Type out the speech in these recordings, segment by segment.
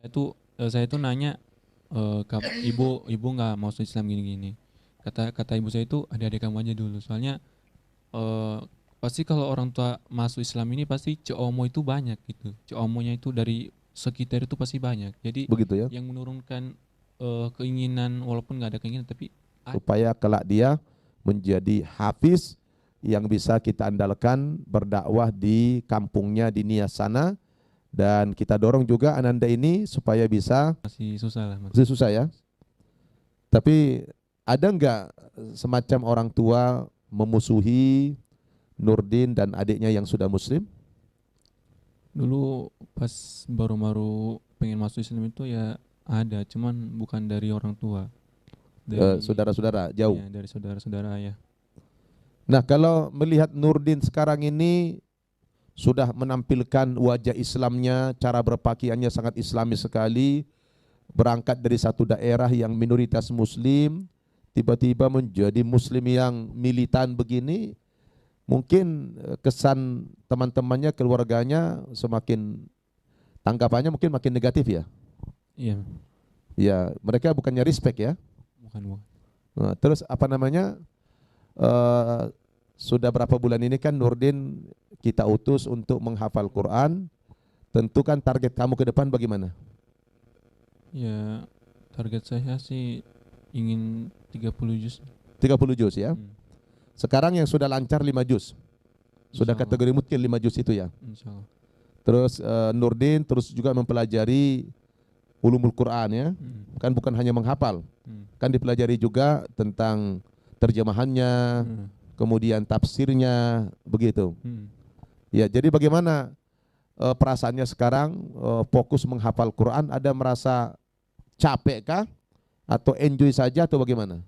Saya itu nanya, ibu nggak mau masuk Islam gini-gini. Kata kata ibu saya itu adik-adik kamu aja dulu. Soalnya eh, pasti kalau orang tua masuk Islam ini pasti ceomo itu banyak gitu. Ceomonya itu dari sekitar itu pasti banyak. Jadi Begitu ya. yang menurunkan keinginan walaupun nggak ada keinginan tapi Supaya kelak dia menjadi hafiz yang bisa kita andalkan berdakwah di kampungnya di Nias sana, dan kita dorong juga Ananda ini supaya bisa, masih susah lah mas. masih susah ya. Tapi ada enggak semacam orang tua memusuhi Nurdin dan adiknya yang sudah muslim? Dulu pas baru-baru pengen masuk Islam itu ya ada, cuman bukan dari orang tua, dari Saudara-saudara jauh. ya dari saudara-saudara ayah. Nah, kalau melihat Nurdin sekarang ini sudah menampilkan wajah Islamnya, cara berpakaiannya sangat Islami sekali, berangkat dari satu daerah yang minoritas muslim, tiba-tiba menjadi muslim yang militan begini, mungkin kesan teman-temannya, keluarganya semakin, tanggapannya mungkin makin negatif ya. Iya, Ya, mereka bukannya respect ya. bukan bukan. Nah, terus apa namanya? eh, Sudah berapa bulan ini kan Nurdin kita utus untuk menghafal Quran. Tentukan target kamu ke depan bagaimana? Ya target saya sih ingin 30 juz. 30 juz ya. Hmm, Sekarang yang sudah lancar 5 juz. Sudah insya Allah, kategori mungkin 5 juz itu ya. insya Allah. Terus Nurdin terus juga mempelajari ulumul Quran ya. Hmm, Kan bukan hanya menghafal, hmm, kan dipelajari juga tentang terjemahannya, hmm, kemudian tafsirnya, begitu. hmm. Ya, jadi bagaimana perasaannya sekarang fokus menghafal Quran, ada merasa capek kah atau enjoy saja atau bagaimana?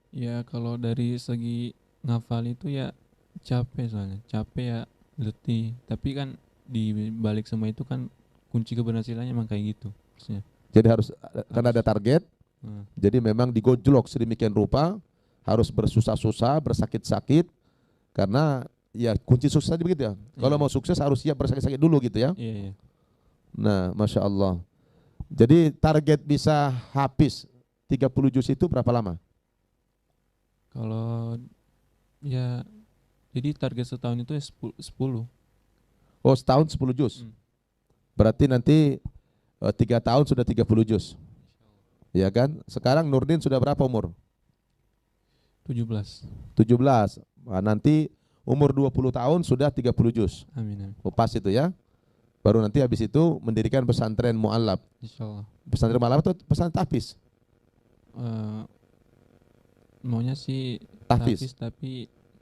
Ya kalau dari segi ngafal itu ya capek, soalnya capek ya, letih. Tapi kan di balik semua itu kan kunci keberhasilannya emang kayak gitu. Maksudnya Jadi harus, karena ada harus. target, Nah, jadi memang digojlok sedemikian rupa, harus bersusah-susah, bersakit-sakit, karena ya kunci sukses tadi begitu ya. Kalau iya, mau sukses harus siap bersakit-sakit dulu gitu ya. iya, iya. Nah, Masya Allah. Jadi target bisa habis 30 juz itu berapa lama? Kalau ya jadi target setahun itu ya 10. Oh, setahun 10 juz. Hmm. Berarti nanti 3 tahun sudah 30 juz. Ya kan? Sekarang Nurdin sudah berapa umur? 17. 17. Nah, nanti umur 20 tahun sudah 30 juz. Amin, amin. Oh, pas itu ya. Baru nanti habis itu mendirikan pesantren mu'alaf. Insyaallah. Pesantren mu'alaf itu pesantren tahfiz. Eh, maunya sih Tahfiz, tahfiz tapi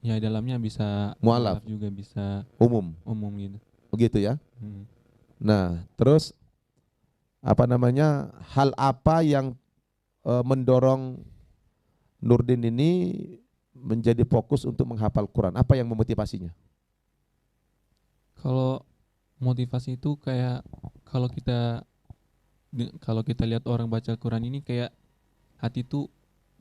ya dalamnya bisa mu'alaf, mualaf juga bisa umum. umum gitu. Begitu ya. Hmm. Nah, terus apa namanya? Hal apa yang mendorong Nurdin ini menjadi fokus untuk menghafal Quran? Apa yang memotivasinya? Kalau motivasi itu kayak kalau kita kalau kita lihat orang baca Quran ini kayak hati tuh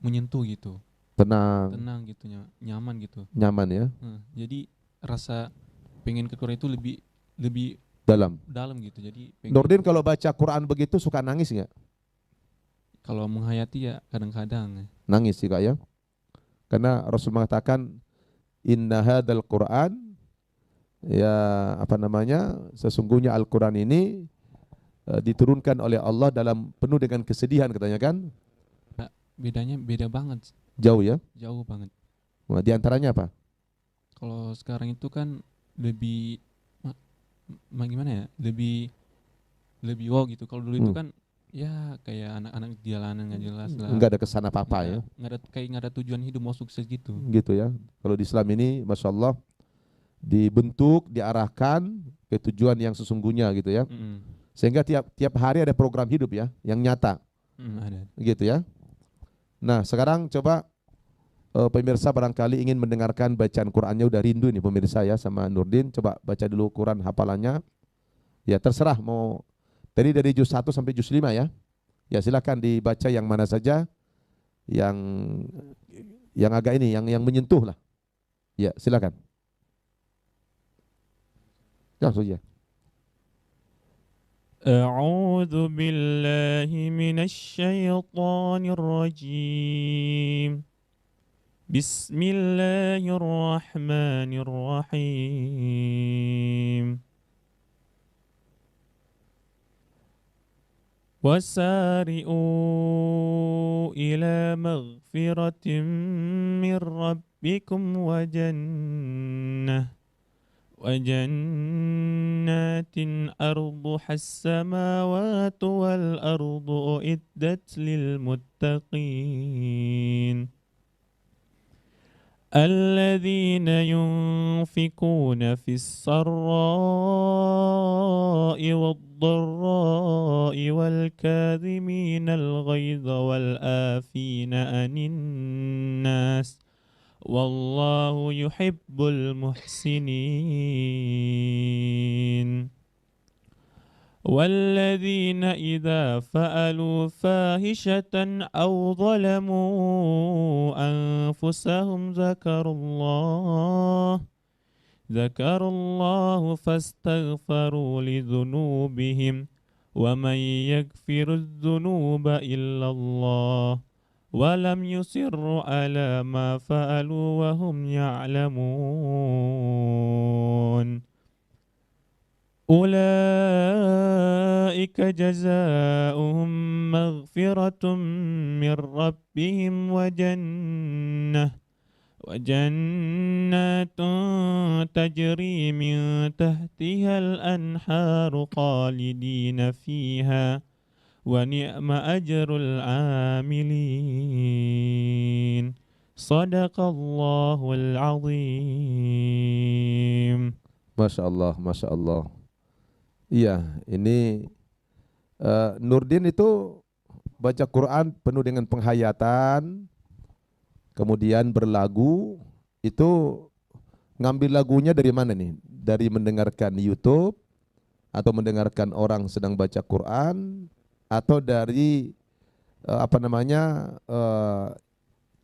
menyentuh gitu, Tenang, tenang gitu, nyaman gitu. nyaman ya, Jadi rasa pengen ke Quran itu lebih lebih dalam. dalam gitu. Jadi pengen Nurdin kalau baca Quran begitu suka nangis nggak? kalau menghayati ya kadang-kadang. Nangis sih kak ya. Karena Rasul mengatakan inna hadzal Quran, ya apa namanya, sesungguhnya Al-Quran ini diturunkan oleh Allah dalam penuh dengan kesedihan katanya kan. Nah, bedanya beda banget, Jauh ya. jauh banget. Nah, di antaranya apa? Kalau sekarang itu kan lebih gimana ya? Lebih lebih wow gitu. Kalau dulu itu Hmm. kan ya kayak anak-anak jalanan nggak jelas lah. Enggak ada kesan apa-apa ya. Nggak ada kayak nggak ada tujuan hidup mau sukses gitu. Gitu ya. Kalau di Islam ini Masya Allah dibentuk, diarahkan ke tujuan yang sesungguhnya gitu ya. Mm-mm. Sehingga tiap tiap hari ada program hidup ya yang nyata Ada. gitu ya. Nah, sekarang coba pemirsa barangkali ingin mendengarkan bacaan Qur'annya, udah rindu nih pemirsa ya sama Nurdin. Coba baca dulu Quran hafalannya. Ya terserah mau tadi dari juz 1 sampai juz 5 ya. Ya silakan dibaca yang mana saja yang agak ini yang menyentuh lah. Ya, silakan. Langsung ya. أعوذ بالله من الشيطان الرجيم. بسم الله الرحمن الرحيم. وسارئوا إلى مغفرة من ربكم وجنات أرضها السماوات والأرض أعدت للمتقين الذين ينفقون في السراء والضراء والكاظمين الغيظ والآفين عن الناس والله يحب المحسنين والذين إذا فعلوا فاحشة أو ظلموا أنفسهم ذكروا الله فاستغفروا لذنوبهم ومن يغفر الذنوب إلا الله ولم يصروا على ما فعلوا وهم يعلمون أولئك جزاؤهم مغفرة من ربهم وجنات تجري من تحتها الأنهار خالدين فيها ونعم أجر العاملين صدق الله العظيم. Masya Allah, Masya Allah. Iya, ini Nurdin itu baca Quran penuh dengan penghayatan, kemudian berlagu. Itu ngambil lagunya dari mana nih? Dari mendengarkan YouTube, atau mendengarkan orang sedang baca Quran, atau dari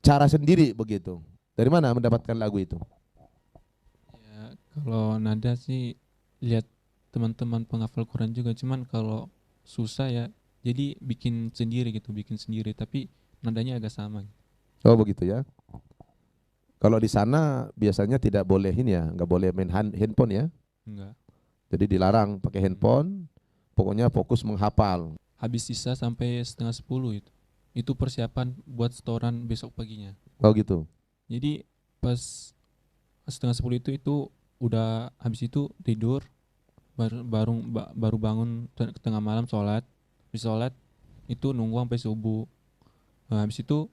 cara sendiri begitu? Dari mana mendapatkan lagu itu? Ya, kalau nada sih lihat teman-teman penghafal Quran juga, cuman kalau susah ya jadi bikin sendiri tapi nadanya agak sama. Oh begitu ya. Kalau di sana biasanya tidak boleh ini ya, nggak boleh main handphone ya. Enggak. Jadi dilarang pakai handphone, pokoknya fokus menghafal. Habis sisa sampai 9:30 itu. Itu persiapan buat setoran besok paginya. Oh gitu. Jadi pas 9:30 itu udah habis itu tidur, baru bangun tengah malam sholat. Habis sholat itu nunggu sampai subuh. Nah, habis itu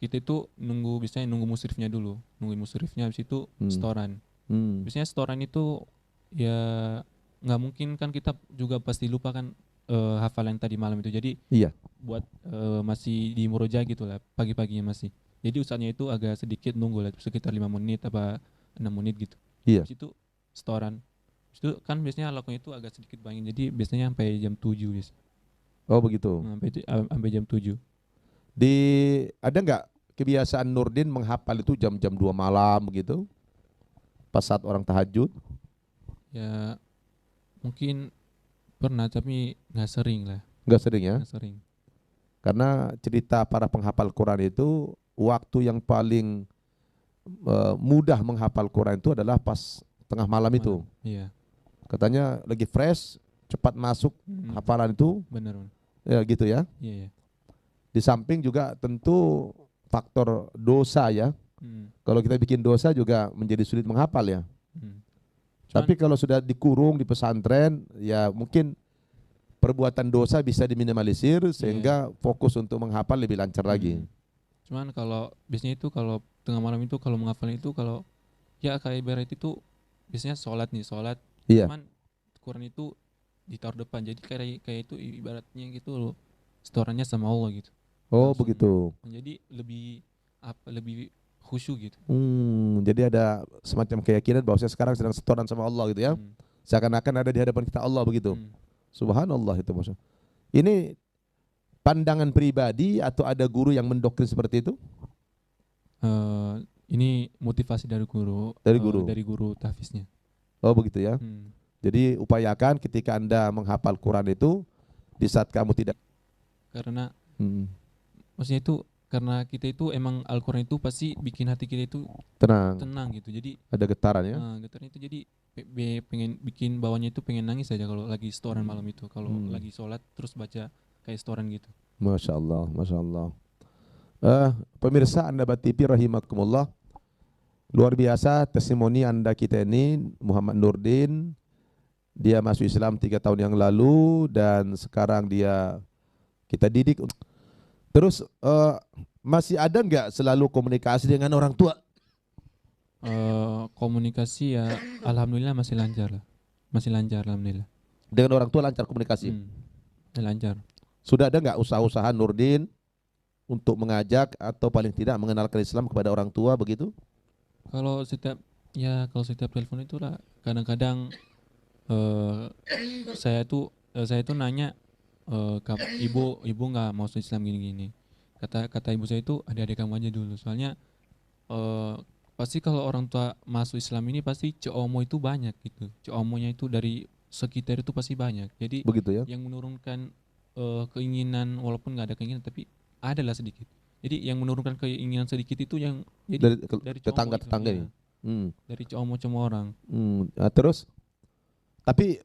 kita itu biasanya nunggu musyrifnya dulu. Nunggu musyrifnya habis itu setoran. Biasanya setoran itu ya nggak mungkin kan, kita juga pasti lupa kan hafalan tadi malam itu. Jadi iya, buat masih di muroja gitu lah pagi-paginya masih. Jadi ustadznya itu agak sedikit nunggu lah, sekitar 5 menit apa 6 menit gitu. Iya. Habis itu setoran. Habis itu kan biasanya lakunya itu agak sedikit banyak. Jadi biasanya sampai jam 7 biasa. Oh begitu. Nah, sampai jam 7. Ada nggak kebiasaan Nurdin menghafal itu jam-jam 2 malam begitu? Pas saat orang tahajud? Ya mungkin pernah tapi nggak sering lah. Nggak sering ya? Nggak sering. Karena cerita para penghafal Quran itu waktu yang paling mudah menghafal Quran itu adalah pas tengah malam itu. Iya. Katanya lagi fresh, cepat masuk hafalan itu. Benar. Ya gitu ya. Iya, iya. Di samping juga tentu faktor dosa ya. Kalau kita bikin dosa juga menjadi sulit menghafal ya. Tapi kalau sudah dikurung di pesantren, ya mungkin perbuatan dosa bisa diminimalisir sehingga fokus untuk menghafal lebih lancar lagi. Cuman kalau biasanya itu kalau tengah malam itu kalau menghafal itu, kalau ya kayak ibarat itu biasanya sholat. Iya. Cuman Quran itu ditaruh depan, jadi kayak itu ibaratnya gitu loh, setorannya sama Allah gitu. Oh Langsung. begitu. Jadi lebih khusyuk gitu. Jadi ada semacam keyakinan bahwa saya sekarang sedang setoran sama Allah gitu ya. Seakan-akan ada di hadapan kita Allah begitu. Subhanallah itu maksudnya. Ini pandangan pribadi atau ada guru yang mendoktrin seperti itu? Ini motivasi dari guru. Dari guru. Dari guru tahfiznya. Oh begitu ya. Jadi upayakan ketika Anda menghafal Quran itu di saat kamu tidak Karena hmm, maksudnya itu karena kita itu emang Al-Quran itu pasti bikin hati kita itu tenang, tenang gitu. Jadi ada getaran ya. getaran itu jadi pengen bikin bawahnya itu pengen nangis aja kalau lagi setoran malam itu. Kalau Hmm. lagi sholat terus baca kayak setoran gitu. Masya Allah, Masya Allah. Pemirsa Anda TV rahimakumullah, luar biasa testimoni Anda kita ini, Muhammad Nurdin. Dia masuk Islam 3 tahun yang lalu dan sekarang dia kita didik. Terus masih ada nggak selalu komunikasi dengan orang tua? Komunikasi ya alhamdulillah masih lancar lah. Masih lancar alhamdulillah. Dengan orang tua lancar komunikasi? Lancar. Sudah ada nggak usaha-usaha Nurdin untuk mengajak atau paling tidak mengenalkan Islam kepada orang tua begitu? Kalau setiap telepon itu lah kadang-kadang saya tuh nanya ibu nggak mau masuk Islam gini-gini. Kata ibu saya itu adik-adik kamu aja dulu. Soalnya pasti kalau orang tua masuk Islam ini pasti ceomo itu banyak gitu. Ceomonya itu dari sekitar itu pasti banyak. Jadi Begitu ya. yang menurunkan keinginan walaupun nggak ada keinginan tapi adalah sedikit. Jadi yang menurunkan keinginan sedikit itu yang jadi dari tetangga-tetangga ini. Dari ceomo-ceomo orang. Nah, terus tapi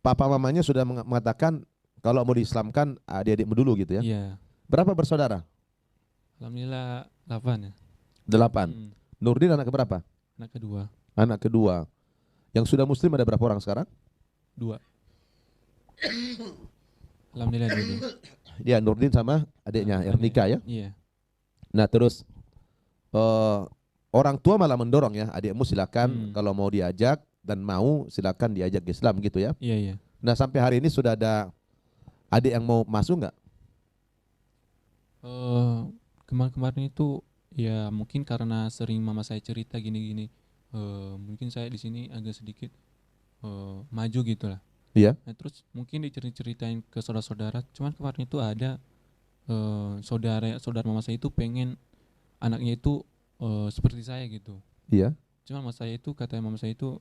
papa mamanya sudah mengatakan kalau mau diislamkan adik-adikmu dulu gitu ya. Iya. Berapa bersaudara? Alhamdulillah 8 ya. 8. Nurdin anak keberapa? Anak kedua. Anak kedua. Yang sudah muslim ada berapa orang sekarang? 2. Alhamdulillah dulu. Dia Nurdin sama adiknya yang nikah ya. Iya. Nah terus orang tua malah mendorong ya, adikmu silakan kalau mau diajak dan mau silakan diajak ke Islam gitu ya. Iya. Nah sampai hari ini sudah ada adik yang mau masuk nggak? Kemarin itu ya mungkin karena sering mama saya cerita gini-gini, mungkin saya di sini agak sedikit maju gitulah. Iya. Nah, terus mungkin diceritain ke saudara-saudara. Cuman kemarin itu ada saudara mama saya itu pengen anaknya itu seperti saya gitu. Iya. Cuman mama saya itu kata mama saya itu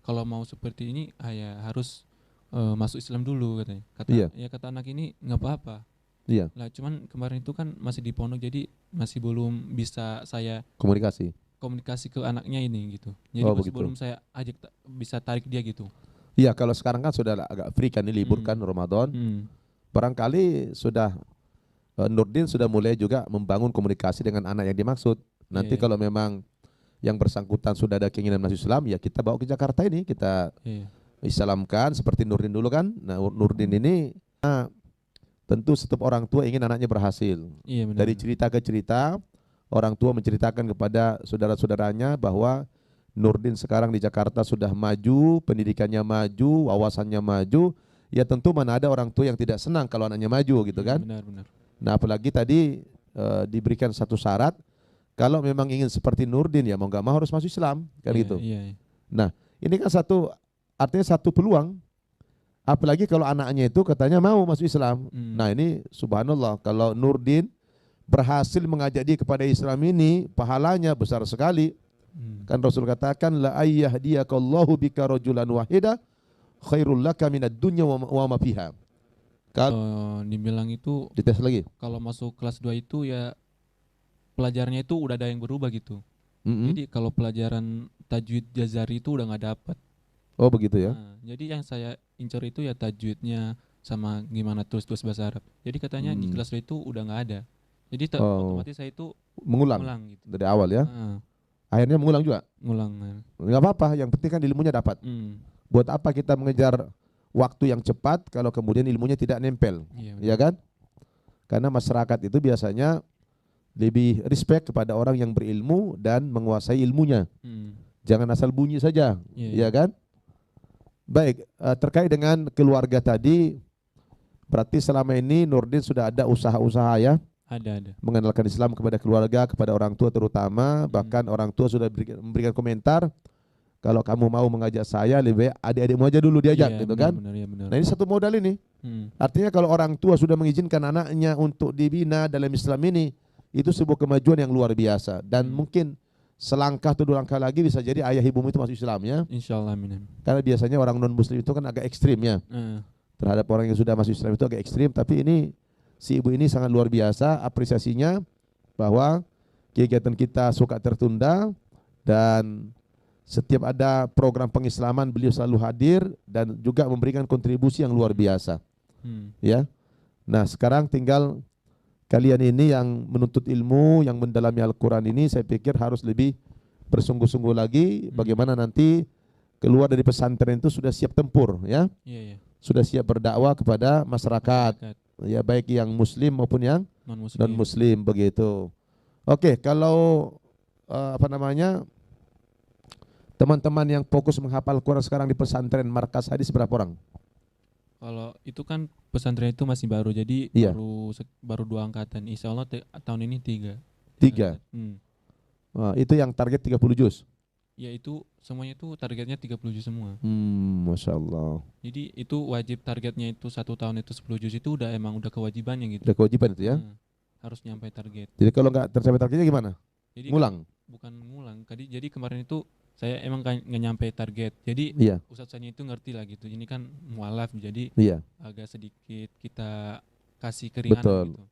kalau mau seperti ini ya harus masuk Islam dulu katanya. Kata anak ini nggak apa-apa. Iya. Lah cuman kemarin itu kan masih di pondok jadi masih belum bisa saya komunikasi ke anaknya ini gitu. Jadi masih belum saya ajak bisa tarik dia gitu. Iya, kalau sekarang kan sudah agak free kan, ini libur kan Ramadan. Barangkali sudah Nurdin sudah mulai juga membangun komunikasi dengan anak yang dimaksud. Nanti kalau memang yang bersangkutan sudah ada keinginan masuk Islam, ya kita bawa ke Jakarta ini, kita islamkan seperti Nurdin dulu kan. Nah, Nurdin ini tentu setiap orang tua ingin anaknya berhasil. Iya, benar. Dari cerita ke cerita, orang tua menceritakan kepada saudara-saudaranya bahwa Nurdin sekarang di Jakarta sudah maju, pendidikannya maju, wawasannya maju. Ya tentu mana ada orang tua yang tidak senang kalau anaknya maju gitu kan. Benar. Nah apalagi tadi diberikan satu syarat, kalau memang ingin seperti Nurdin ya mau nggak mau harus masuk Islam kan gitu. Iya. Nah ini kan artinya satu peluang. Apalagi kalau anaknya itu katanya mau masuk Islam. Nah ini subhanallah, kalau Nurdin berhasil mengajak dia kepada Islam ini, pahalanya besar sekali. Kan Rasul katakan la ayyahdiyallahu bika rajulan wahida khairul laka minad dunya wa ma fiha. Dibilang itu dites lagi. Kalau masuk kelas 2 itu ya pelajarannya itu udah ada yang berubah gitu. Jadi kalau pelajaran tajwid jazari itu udah nggak dapat. Oh begitu ya. Nah, jadi yang saya incar itu ya tajwidnya sama gimana tulis bahasa Arab. Jadi katanya di kelas 2 itu udah nggak ada. Jadi otomatis saya itu mengulang gitu. Dari awal ya. Akhirnya mengulang juga. Nggak apa-apa, yang penting kan ilmunya dapat. Buat apa kita mengejar waktu yang cepat kalau kemudian ilmunya tidak nempel, ya kan? Karena masyarakat itu biasanya lebih respect kepada orang yang berilmu dan menguasai ilmunya. Jangan asal bunyi saja, ya kan? Baik, terkait dengan keluarga tadi, berarti selama ini Nurdin sudah ada usaha-usaha ya? Ada. Mengenalkan Islam kepada keluarga, kepada orang tua terutama, bahkan orang tua sudah memberikan komentar, kalau kamu mau mengajak saya lebih baik adik-adikmu aja dulu diajak gitu kan. Benar. Nah ini satu modal ini. Artinya kalau orang tua sudah mengizinkan anaknya untuk dibina dalam Islam ini, itu sebuah kemajuan yang luar biasa dan mungkin selangkah atau 2 langkah lagi bisa jadi ayah ibumu itu masuk Islam ya. Insyaallah amin. Karena biasanya orang non muslim itu kan agak ekstrim ya. Terhadap orang yang sudah masuk Islam itu agak ekstrim, tapi ini si ibu ini sangat luar biasa apresiasinya bahwa kegiatan kita suka tertunda dan setiap ada program pengislaman beliau selalu hadir dan juga memberikan kontribusi yang luar biasa. Ya. Nah, sekarang tinggal kalian ini yang menuntut ilmu, yang mendalami Al-Qur'an ini saya pikir harus lebih bersungguh-sungguh lagi bagaimana nanti keluar dari pesantren itu sudah siap tempur ya. Iya. Sudah siap berdakwah kepada masyarakat. Ya, baik yang muslim maupun yang non muslim begitu. Oke, kalau teman-teman yang fokus menghafal Quran sekarang di pesantren Markas Hadis berapa orang? Kalau itu kan pesantren itu masih baru, jadi Iya. baru 2 angkatan. Insya Allah tahun ini 3. 3. Itu yang target 30 juz. Ya itu semuanya itu targetnya 30 juz semua. Masya Allah. Jadi itu wajib targetnya itu 1 tahun itu 10 juz itu udah kewajibannya gitu. Udah kewajiban itu ya. Harus nyampe target. Jadi kalau nggak tercapai targetnya gimana? Jadi ngulang? Bukan ngulang. Jadi kemarin itu saya emang nggak nyampe target. Jadi Ustadz Sani itu ngerti lah gitu. Ini kan mualaf jadi agak sedikit kita kasih keringanan gitu.